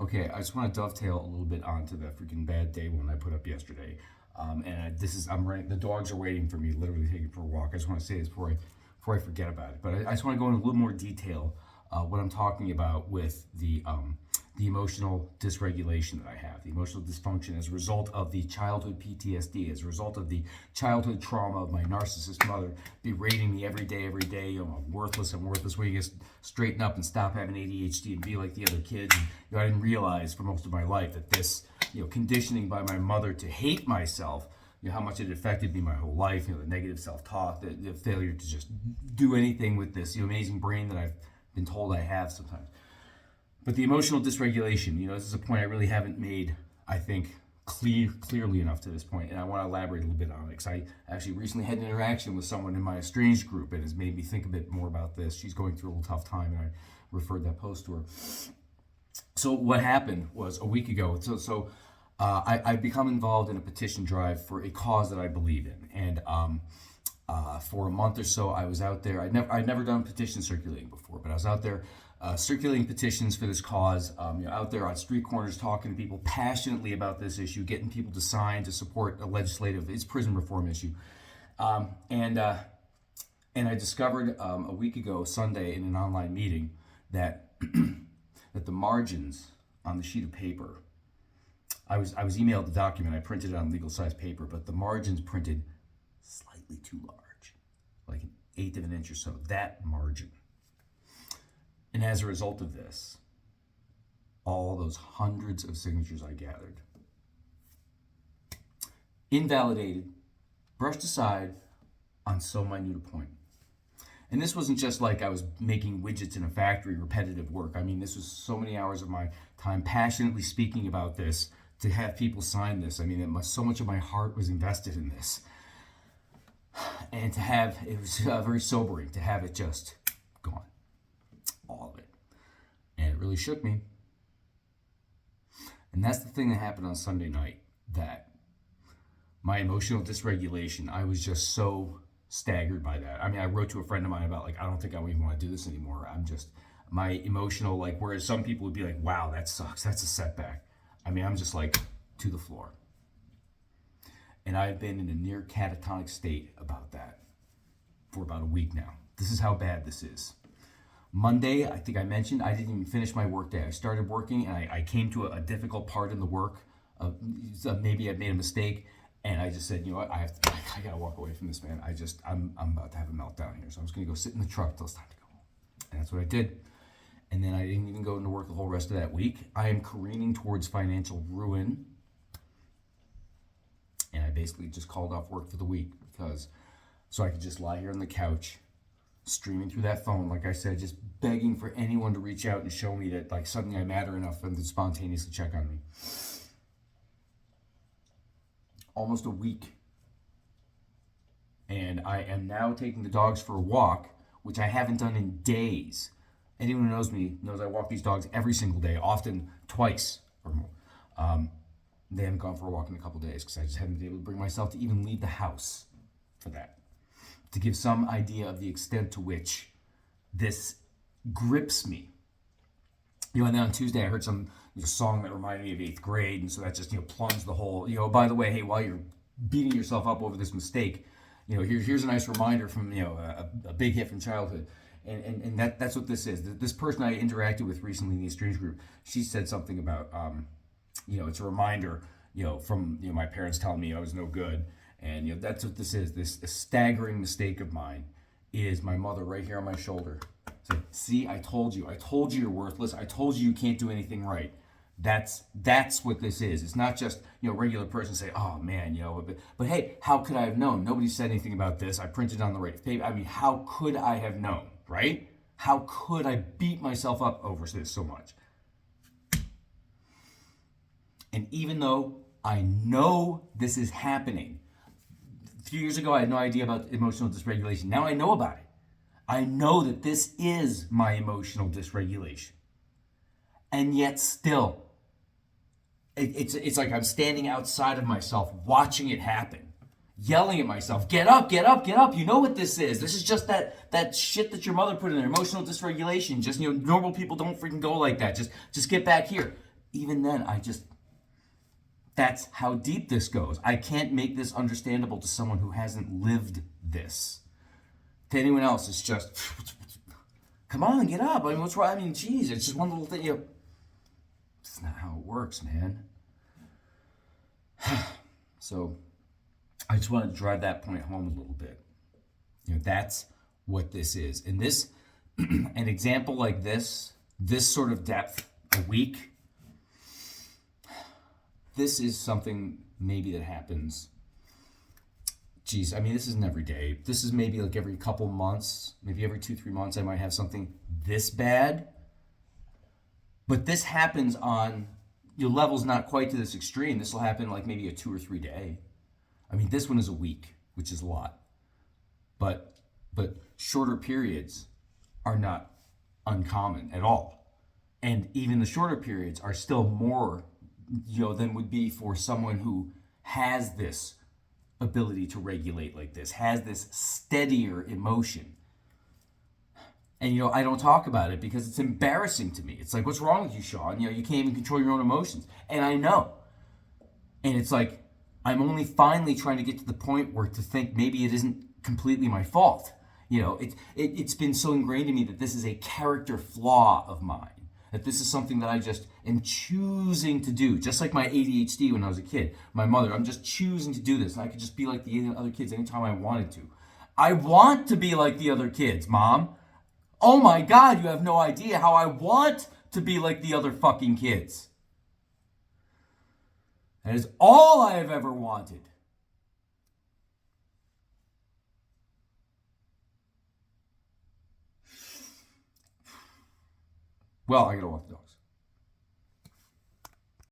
Okay, I just want to dovetail a little bit onto the freaking bad day one I put up yesterday. I'm right. The dogs are waiting for me, literally taking for a walk. I just want to say this before I forget about it. But I just want to go into a little more detail what I'm talking about with the emotional dysregulation that I have, the emotional dysfunction as a result of the childhood PTSD, as a result of the childhood trauma of my narcissist mother berating me every day. I'm worthless. When you just straighten up and stop having ADHD and be like the other kids. And, I didn't realize for most of my life that this, conditioning by my mother to hate myself, how much it affected me my whole life, the negative self-talk, the failure to just do anything with this, amazing brain that I've been told I have sometimes. But the emotional dysregulation, this is a point I really haven't made, I think, clearly enough to this point, and I want to elaborate a little bit on it because I actually recently had an interaction with someone in my estranged group and has made me think a bit more about this. She's going through a little tough time, and I referred that post to her. So what happened was a week ago, I've become involved in a petition drive for a cause that I believe in, and for a month or so I was out there. I'd never done petition circulating before, but I was out there circulating petitions for this cause, out there on street corners talking to people passionately about this issue, getting people to sign to support it's prison reform issue. And I discovered a week ago, Sunday, in an online meeting, that that the margins on the sheet of paper, I was emailed the document, I printed it on legal size paper, but the margins printed slightly too large, like an eighth of an inch or so, that margin. And as a result of this, all those hundreds of signatures I gathered, invalidated, brushed aside on so minute a point. And this wasn't just like I was making widgets in a factory, repetitive work. I mean, this was so many hours of my time passionately speaking about this, to have people sign this. I mean, so much of my heart was invested in this. And it was very sobering to have it just gone. All of it. And it really shook me. And that's the thing that happened on Sunday night, that my emotional dysregulation, I was just so staggered by that. I mean, I wrote to a friend of mine about, I don't think I even want to do this anymore. My emotional, whereas some people would be like, wow, that sucks. That's a setback. I mean, I'm just to the floor. And I've been in a near catatonic state about that for about a week now. This is how bad this is. Monday, I think I mentioned, I didn't even finish my work day. I started working and I came to a difficult part in the work. Maybe I made a mistake, and I just said, you know what, I gotta walk away from this, man. I'm about to have a meltdown here. So I'm just gonna go sit in the truck till it's time to go home. And that's what I did. And then I didn't even go into work the whole rest of that week. I am careening towards financial ruin. And I basically just called off work for the week so I could just lie here on the couch, streaming through that phone, like I said, just begging for anyone to reach out and show me that suddenly I matter enough for them to spontaneously check on me. Almost a week. And I am now taking the dogs for a walk, which I haven't done in days. Anyone who knows me knows I walk these dogs every single day, often twice or more. They haven't gone for a walk in a couple days because I just haven't been able to bring myself to even leave the house for that. To give some idea of the extent to which this grips me. And then on Tuesday I heard some song that reminded me of 8th grade, and so that just plunged the whole, by the way, hey, while you're beating yourself up over this mistake, here's a nice reminder from a big hit from childhood. And that's what this is. This person I interacted with recently in the estranged group, she said something about it's a reminder from my parents telling me I was no good. And that's what this is. This staggering mistake of mine is my mother right here on my shoulder. So, see, I told you you're worthless. I told you can't do anything right. That's what this is. It's not just regular person say, oh man, but hey, how could I have known? Nobody said anything about this. I printed on the right paper. I mean, how could I have known, right? How could I beat myself up over this so much? And even though I know this is happening, a few years ago I had no idea about emotional dysregulation. Now I know about it. I know that this is my emotional dysregulation. And yet still, it's like I'm standing outside of myself watching it happen, yelling at myself, get up, get up, get up. You know what this is. This is just that shit that your mother put in there, emotional dysregulation. Just, normal people don't freaking go like that. Just get back here. even then, that's how deep this goes. I can't make this understandable to someone who hasn't lived this. To anyone else, it's just, come on, get up. I mean, what's wrong? I mean, geez, it's just one little thing. It's not how it works, man. So I just want to drive that point home a little bit. That's what this is. And this, an example like this sort of depth, a week, this is something maybe that happens. Geez, I mean, this isn't every day. This is maybe like every couple months, maybe every 2-3 months, I might have something this bad. But this happens on, your level's not quite to this extreme. This will happen like maybe a 2 or 3 day. I mean, this one is a week, which is a lot. But shorter periods are not uncommon at all. And even the shorter periods are still more, than would be for someone who has this ability to regulate like this, has this steadier emotion. And, I don't talk about it because it's embarrassing to me. It's like, what's wrong with you, Sean? You can't even control your own emotions. And I know. And it's like, I'm only finally trying to get to the point where to think maybe it isn't completely my fault. It's been so ingrained in me that this is a character flaw of mine, that this is something that I just am choosing to do. Just like my ADHD when I was a kid. My mother, I'm just choosing to do this. And I could just be like the other kids anytime I wanted to. I want to be like the other kids, Mom. Oh my God, you have no idea how I want to be like the other fucking kids. That is all I have ever wanted. Well, I gotta walk the dogs.